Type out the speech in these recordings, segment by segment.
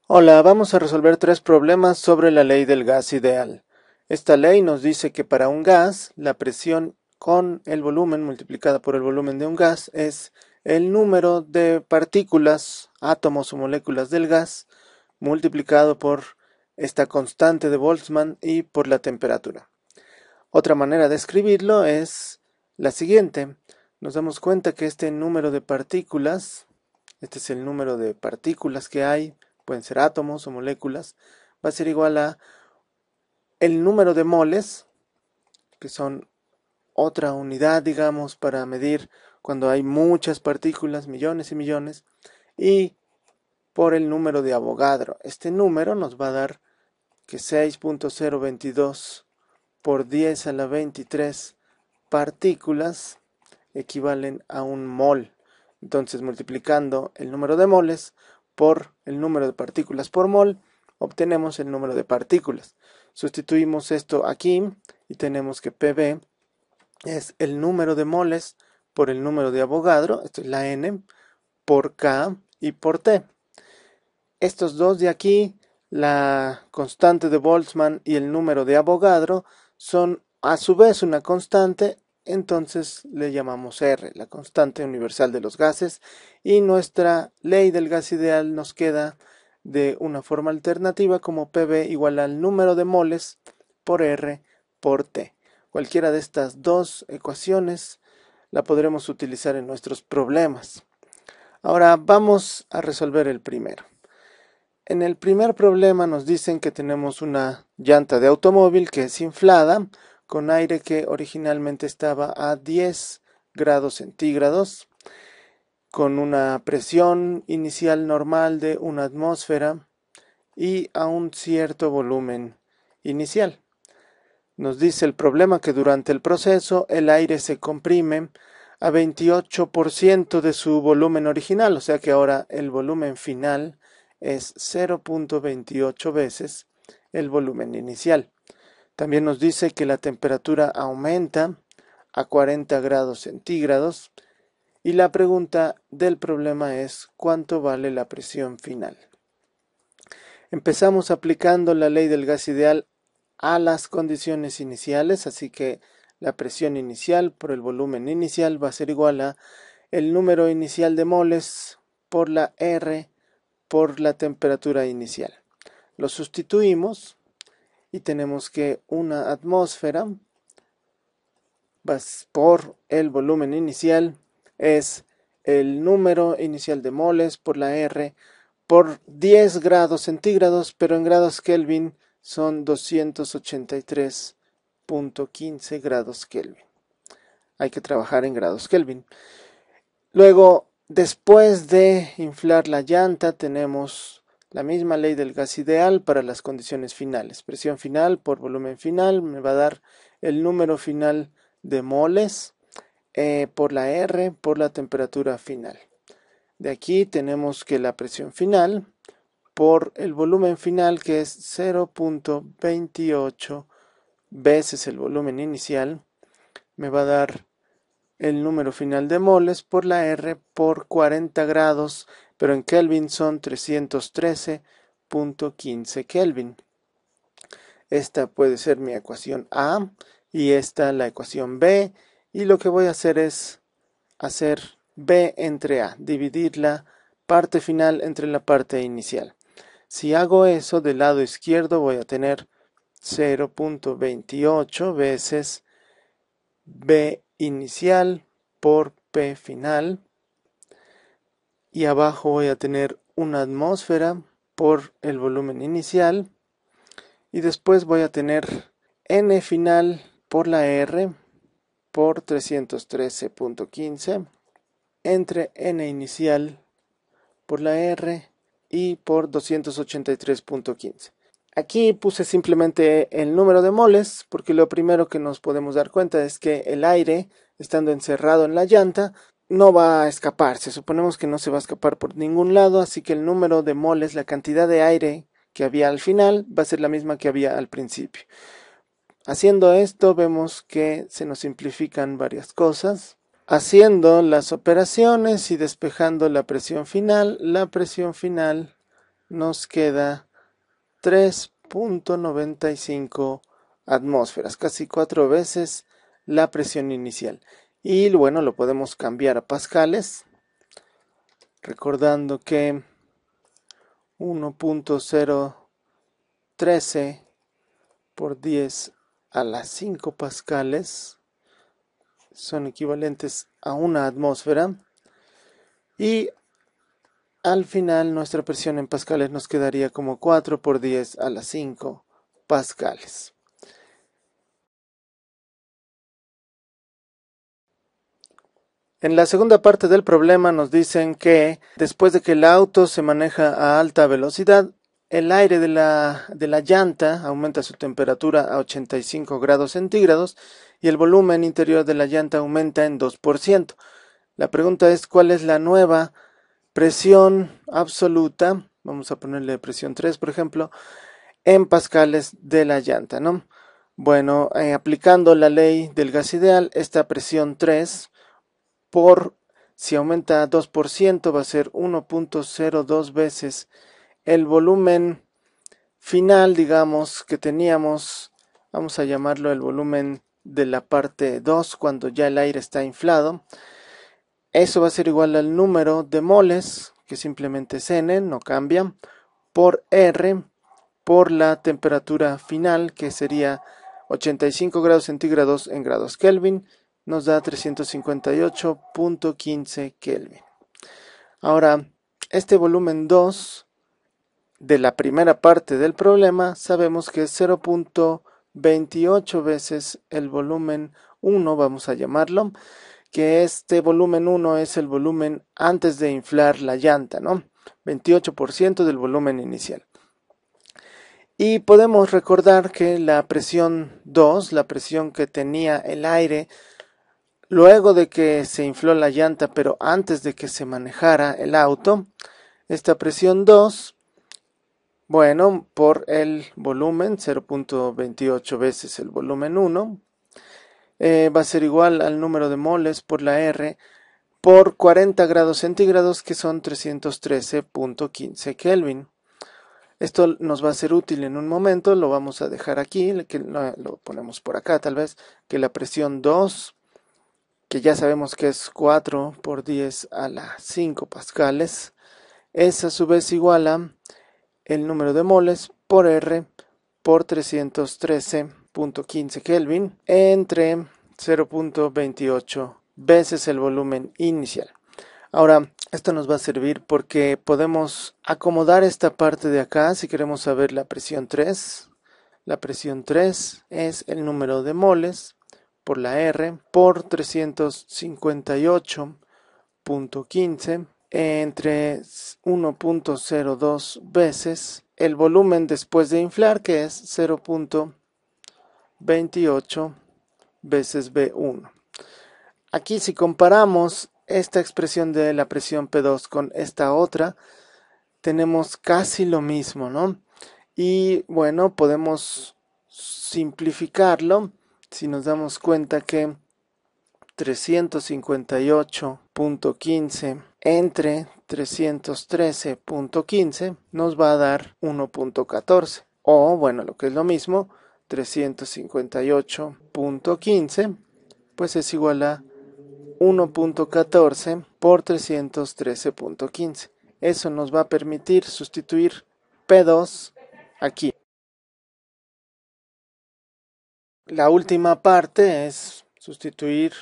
Hola, vamos a resolver tres problemas sobre la ley del gas ideal. Esta ley nos dice que para un gas, la presión con el volumen multiplicada por el volumen de un gas es el número de partículas, átomos o moléculas del gas multiplicado por esta constante de Boltzmann y por la temperatura. Otra manera de escribirlo es la siguiente. Nos damos cuenta que este número de partículas, este es el número de partículas que hay, pueden ser átomos o moléculas, va a ser igual a el número de moles, que son otra unidad, digamos, para medir cuando hay muchas partículas, millones y millones, y por el número de Avogadro. Este número nos va a dar que 6.022 por 10 a la 23 partículas equivalen a un mol. Entonces, multiplicando el número de moles por el número de partículas por mol, obtenemos el número de partículas. Sustituimos esto aquí y tenemos que PV es el número de moles por el número de Avogadro, esto es la N, por K y por T. Estos dos de aquí, la constante de Boltzmann y el número de Avogadro, son a su vez una constante, entonces le llamamos R, la constante universal de los gases, y nuestra ley del gas ideal nos queda de una forma alternativa como PV igual al número de moles por R por T. Cualquiera de estas dos ecuaciones la podremos utilizar en nuestros problemas. Ahora vamos a resolver el primero. En el primer problema nos dicen que tenemos una llanta de automóvil que es inflada con aire que originalmente estaba a 10 grados centígrados, con una presión inicial normal de una atmósfera y a un cierto volumen inicial. Nos dice el problema que durante el proceso el aire se comprime a 28% de su volumen original, o sea que ahora el volumen final es 0.28 veces el volumen inicial. También nos dice que la temperatura aumenta a 40 grados centígrados y la pregunta del problema es ¿cuánto vale la presión final? Empezamos aplicando la ley del gas ideal a las condiciones iniciales, así que la presión inicial por el volumen inicial va a ser igual a el número inicial de moles por la R por la temperatura inicial. Lo sustituimos y tenemos que una atmósfera por el volumen inicial es el número inicial de moles por la R por 10 grados centígrados, pero en grados Kelvin son 283.15 grados Kelvin. Hay que trabajar en grados Kelvin. Luego, después de inflar la llanta, tenemos la misma ley del gas ideal para las condiciones finales. Presión final por volumen final me va a dar el número final de moles por la R por la temperatura final. De aquí tenemos que la presión final por el volumen final, que es 0.28 veces el volumen inicial, me va a dar el número final de moles por la R por 40 grados, pero en Kelvin son 313.15 Kelvin. Esta puede ser mi ecuación A y esta la ecuación B, y lo que voy a hacer es hacer B entre A, dividir la parte final entre la parte inicial. Si hago eso, del lado izquierdo voy a tener 0.28 veces B inicial por P final, y abajo voy a tener una atmósfera por el volumen inicial, y después voy a tener N final por la R por 313.15 entre N inicial por la R y por 283.15. Aquí puse simplemente el número de moles porque lo primero que nos podemos dar cuenta es que el aire, estando encerrado en la llanta, no va a escaparse. Suponemos que no se va a escapar por ningún lado, así que el número de moles, la cantidad de aire que había al final, va a ser la misma que había al principio. Haciendo esto vemos que se nos simplifican varias cosas. Haciendo las operaciones y despejando la presión final nos queda 3.95 atmósferas, casi 4 veces la presión inicial. Y bueno, lo podemos cambiar a pascales, recordando que 1.013 por 10 a la 5 pascales son equivalentes a una atmósfera, y al final nuestra presión en pascales nos quedaría como 4 por 10 a la 5 pascales. En la segunda parte del problema nos dicen que después de que el auto se maneja a alta velocidad, el aire de la llanta aumenta su temperatura a 85 grados centígrados y el volumen interior de la llanta aumenta en 2%. La pregunta es, ¿cuál es la nueva presión absoluta? Vamos a ponerle presión 3, por ejemplo, en pascales de la llanta, ¿no? Bueno, aplicando la ley del gas ideal, esta presión 3 si aumenta 2% va a ser 1.02 veces el volumen final, digamos, que teníamos. Vamos a llamarlo el volumen de la parte 2 cuando ya el aire está inflado. Eso va a ser igual al número de moles, que simplemente es N, no cambia, por R, por la temperatura final, que sería 85 grados centígrados en grados Kelvin, nos da 358.15 Kelvin. Ahora, este volumen 2 de la primera parte del problema sabemos que es 0.28 veces el volumen 1, vamos a llamarlo, que este volumen 1 es el volumen antes de inflar la llanta, ¿no? 28% del volumen inicial. Y podemos recordar que la presión 2, la presión que tenía el aire luego de que se infló la llanta, pero antes de que se manejara el auto, esta presión 2, bueno, por el volumen, 0.28 veces el volumen 1, va a ser igual al número de moles por la R por 40 grados centígrados, que son 313.15 Kelvin. Esto nos va a ser útil en un momento, lo vamos a dejar aquí, que lo ponemos por acá tal vez, que la presión 2, que ya sabemos que es 4 por 10 a la 5 pascales, es a su vez igual a el número de moles por R por 313.15 Kelvin entre 0.28 veces el volumen inicial. Ahora, esto nos va a servir porque podemos acomodar esta parte de acá si queremos saber la presión 3. La presión 3 es el número de moles por la R por 358.15 entre 1.02 veces el volumen después de inflar, que es 0.28 veces V1. Aquí, si comparamos esta expresión de la presión P2 con esta otra, tenemos casi lo mismo, ¿no? Y bueno, podemos simplificarlo si nos damos cuenta que 358.15 entre 313.15 nos va a dar 1.14. O, bueno, lo que es lo mismo, 358.15 pues es igual a 1.14 por 313.15. Eso nos va a permitir sustituir P2 aquí. La última parte es sustituir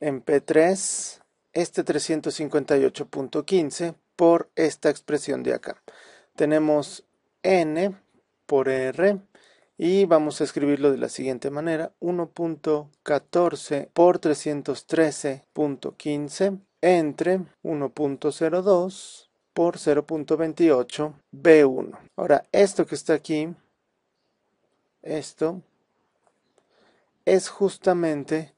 en P3 este 358.15 por esta expresión de acá. Tenemos N por R y vamos a escribirlo de la siguiente manera: 1.14 por 313.15 entre 1.02 por 0.28 V1. Ahora, esto que está aquí, esto es justamente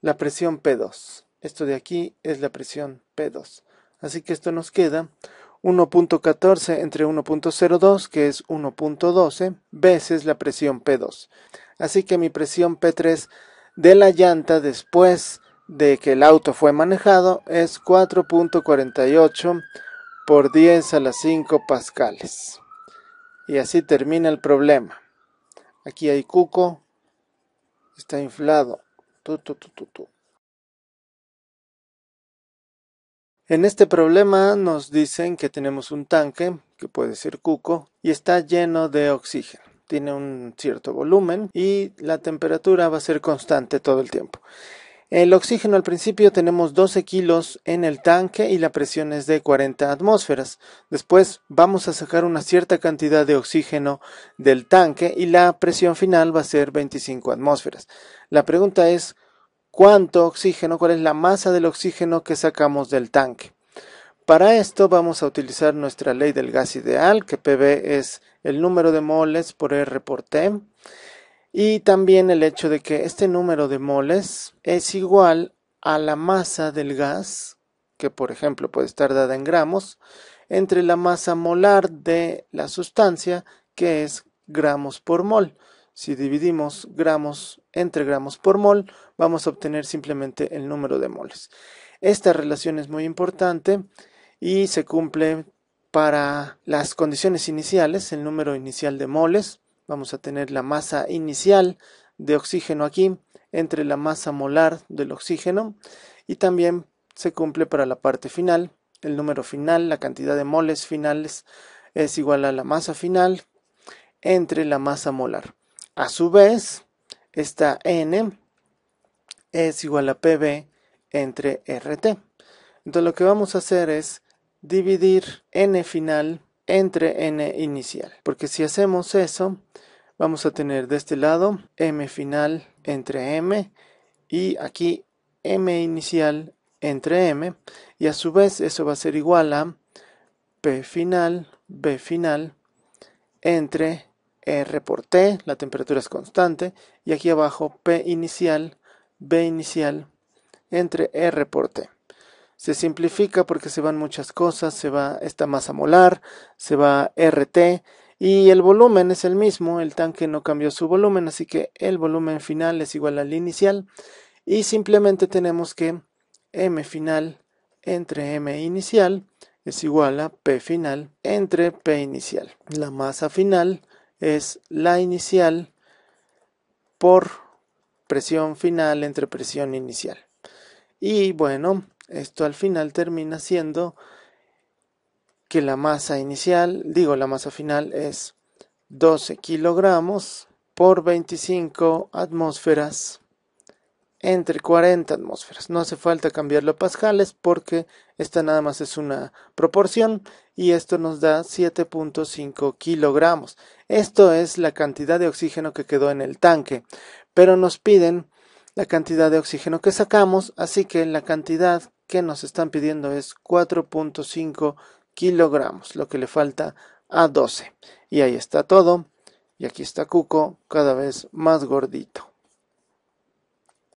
la presión P2. Esto de aquí es la presión P2. Así que esto nos queda 1.14 entre 1.02, que es 1.12, veces la presión P2. Así que mi presión P3 de la llanta después de que el auto fue manejado es 4.48 por 10 a la 5 pascales. Y así termina el problema. Aquí hay cuco, está inflado. En este problema nos dicen que tenemos un tanque, que puede ser cuco, y está lleno de oxígeno. Tiene un cierto volumen y la temperatura va a ser constante todo el tiempo. El oxígeno al principio tenemos 12 kilos en el tanque y la presión es de 40 atmósferas. Después vamos a sacar una cierta cantidad de oxígeno del tanque y la presión final va a ser 25 atmósferas. La pregunta es, ¿cuánto oxígeno? ¿Cuál es la masa del oxígeno que sacamos del tanque? Para esto vamos a utilizar nuestra ley del gas ideal, que PV es el número de moles por R por T. Y también el hecho de que este número de moles es igual a la masa del gas, que por ejemplo puede estar dada en gramos, entre la masa molar de la sustancia, que es gramos por mol. Si dividimos gramos entre gramos por mol, vamos a obtener simplemente el número de moles. Esta relación es muy importante y se cumple para las condiciones iniciales, el número inicial de moles. Vamos a tener la masa inicial de oxígeno aquí entre la masa molar del oxígeno y también se cumple para la parte final. El número final, la cantidad de moles finales es igual a la masa final entre la masa molar. A su vez, esta N es igual a PV entre RT. Entonces lo que vamos a hacer es dividir N final entre N inicial, porque si hacemos eso, vamos a tener de este lado M final entre M y aquí M inicial entre M, y a su vez eso va a ser igual a P final, B final entre R por T, la temperatura es constante, y aquí abajo P inicial, B inicial entre R por T. Se simplifica porque se van muchas cosas, se va esta masa molar, se va RT y el volumen es el mismo, el tanque no cambió su volumen, así que el volumen final es igual al inicial y simplemente tenemos que M final entre M inicial es igual a P final entre P inicial. La masa final es la inicial por presión final entre presión inicial. Y bueno, esto al final termina siendo que la masa inicial, la masa final es 12 kilogramos por 25 atmósferas entre 40 atmósferas. No hace falta cambiarlo a pascales porque esta nada más es una proporción y esto nos da 7.5 kilogramos. Esto es la cantidad de oxígeno que quedó en el tanque, pero nos piden la cantidad de oxígeno que sacamos, así que la cantidad que nos están pidiendo es 4.5 kilogramos, lo que le falta a 12. Y ahí está todo, y aquí está Cuco cada vez más gordito.